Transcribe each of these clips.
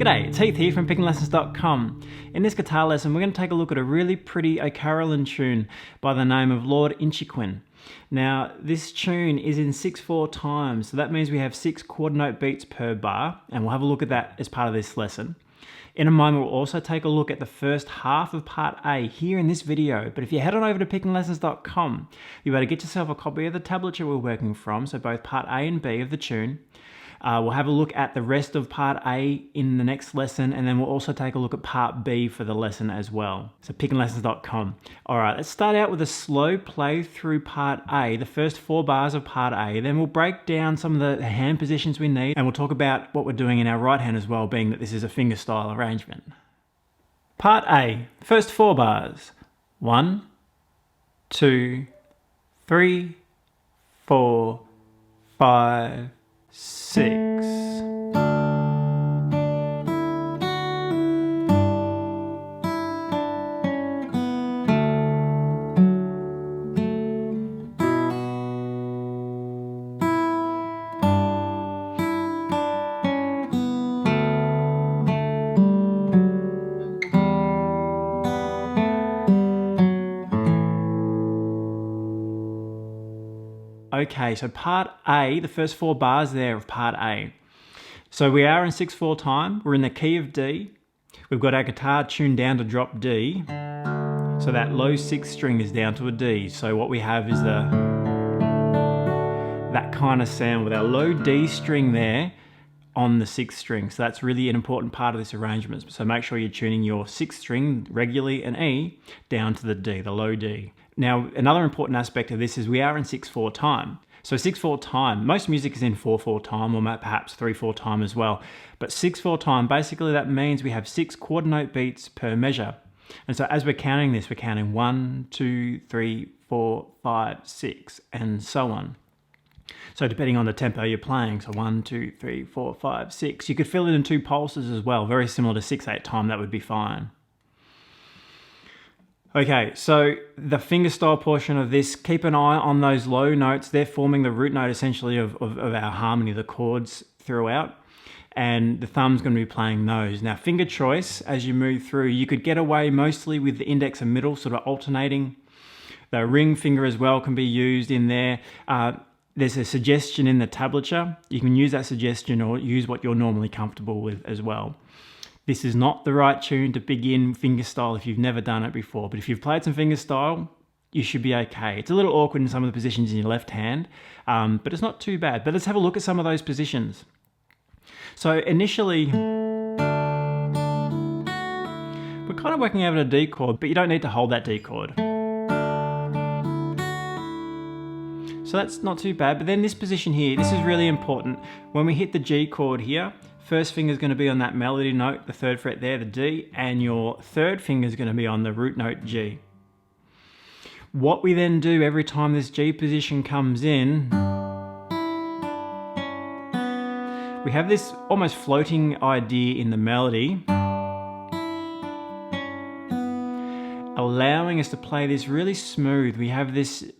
G'day, it's Heath here from pickinglessons.com. In this guitar lesson we're going to take a look at a really pretty O'Carolan tune by the name of Lord Inchiquin. Now this tune is in 6/4 time, so that means we have 6 quarter note beats per bar, and we'll have a look at that as part of this lesson. In a moment we'll also take a look at the first half of part A here in this video, but if you head on over to pickinglessons.com, you better get yourself a copy of the tablature we're working from, so both part A and B of the tune. We'll have a look at the rest of part A in the next lesson, and then we'll also take a look at part B for the lesson as well. So pickinglessons.com. Alright, let's start out with a slow play through part A, the first 4 bars of part A. Then we'll break down some of the hand positions we need, and we'll talk about what we're doing in our right hand as well, being that this is a fingerstyle arrangement. Part A, first 4 bars. 1, 2, 3, 4, 5, 6. Okay, so part A, the first 4 bars there of part A. So we are in 6/4 time, we're in the key of D. We've got our guitar tuned down to drop D. So that low 6th string is down to a D. So what we have is that kind of sound with our low D string there on the 6th string. So that's really an important part of this arrangement. So make sure you're tuning your 6th string regularly and E down to the D, the low D. Now, another important aspect of this is we are in 6/4 time. So 6/4 time, most music is in 4/4 time, or perhaps 3/4 time as well. But 6/4 time, basically that means we have 6 quarter note beats per measure. And so as we're counting this, we're counting 1, 2, 3, 4, 5, 6, and so on. So depending on the tempo you're playing, so 1, 2, 3, 4, 5, 6. You could fill it in 2 pulses as well, very similar to 6/8 time, that would be fine. Okay, so the fingerstyle portion of this, keep an eye on those low notes. They're forming the root note essentially of our harmony, the chords throughout, and the thumb's going to be playing those. Now finger choice, as you move through, you could get away mostly with the index and middle sort of alternating. The ring finger as well can be used in there. There's a suggestion in the tablature. You can use that suggestion or use what you're normally comfortable with as well. This is not the right tune to begin fingerstyle if you've never done it before, but if you've played some fingerstyle, you should be okay. It's a little awkward in some of the positions in your left hand, but it's not too bad. But let's have a look at some of those positions. So initially, we're kind of working out a D chord, but you don't need to hold that D chord. So that's not too bad, but then this position here, this is really important. When we hit the G chord here, first finger is going to be on that melody note, the 3rd fret there, the D, and your 3rd finger is going to be on the root note G. What we then do every time this G position comes in, we have this almost floating idea in the melody, allowing us to play this really smooth. We have this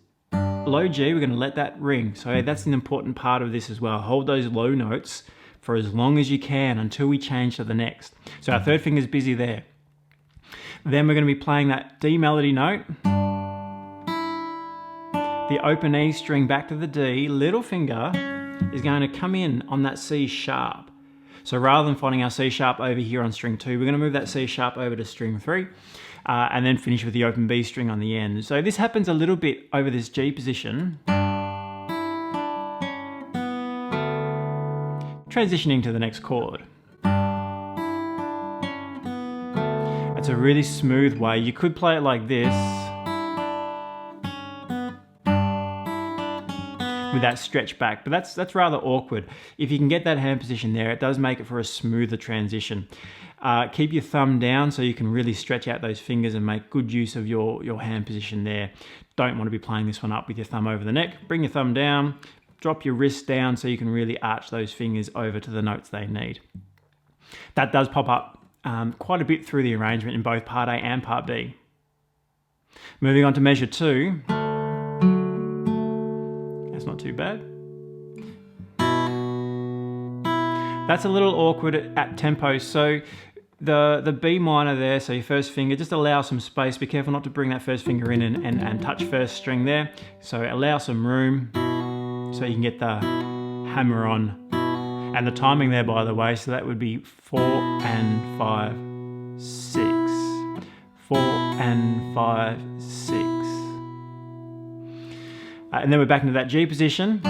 low G, we're going to let that ring. So that's an important part of this as well. Hold those low notes for as long as you can until we change to the next. So our 3rd finger is busy there. Then we're going to be playing that D melody note, the open E string back to the D, little finger is going to come in on that C sharp. So rather than finding our C sharp over here on string 2, we're going to move that C sharp over to string 3, and then finish with the open B string on the end. So this happens a little bit over this G position, transitioning to the next chord. It's a really smooth way. You could play it like this, with that stretch back, but that's rather awkward. If you can get that hand position there, it does make it for a smoother transition. Keep your thumb down so you can really stretch out those fingers and make good use of your hand position there. Don't want to be playing this one up with your thumb over the neck. Bring your thumb down, drop your wrist down so you can really arch those fingers over to the notes they need. That does pop up quite a bit through the arrangement in both part A and part B. Moving on to measure 2. That's not too bad. That's a little awkward at tempo, so the B minor there, so your first finger, just allow some space. Be careful not to bring that first finger in and touch first string there. So allow some room so you can get the hammer on. And the timing there, by the way, so that would be 4 and 5, 6. 4 and 5, 6. And then we're back into that G position.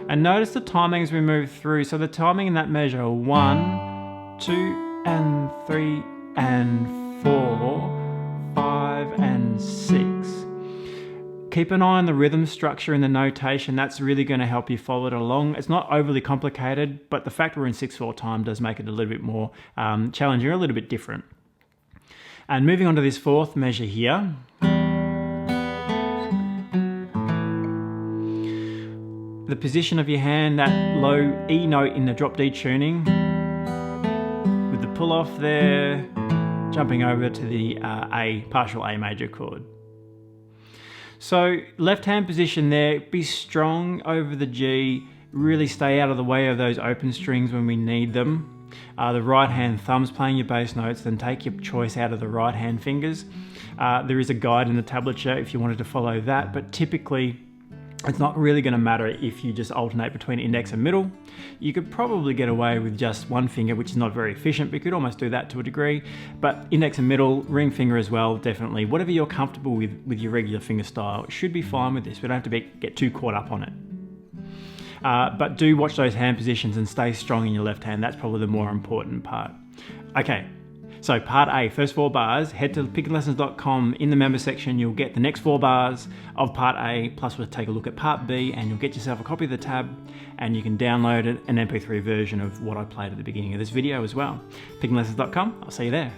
And notice the timing as we move through. So the timing in that measure are 1, 2 and 3 and 4, 5 and 6. Keep an eye on the rhythm structure and the notation. That's really going to help you follow it along. It's not overly complicated, but the fact we're in 6/4 time does make it a little bit more challenging, or a little bit different. And moving on to this fourth measure here. The position of your hand, that low E note in the drop D tuning, with the pull off there, jumping over to the A, partial A major chord. So left hand position there, be strong over the G, really stay out of the way of those open strings when we need them. The right hand thumb's playing your bass notes, then take your choice out of the right hand fingers. There is a guide in the tablature if you wanted to follow that, but typically it's not really going to matter if you just alternate between index and middle. You could probably get away with just one finger, which is not very efficient, but you could almost do that to a degree. But index and middle, ring finger as well, definitely. Whatever you're comfortable with your regular finger style, should be fine with this. We don't have to get too caught up on it. But do watch those hand positions and stay strong in your left hand. That's probably the more important part. Okay. So part A, first 4 bars, head to pickinglessons.com. In the member section, you'll get the next 4 bars of part A, plus we'll take a look at part B, and you'll get yourself a copy of the tab, and you can download an MP3 version of what I played at the beginning of this video as well. pickinglessons.com, I'll see you there.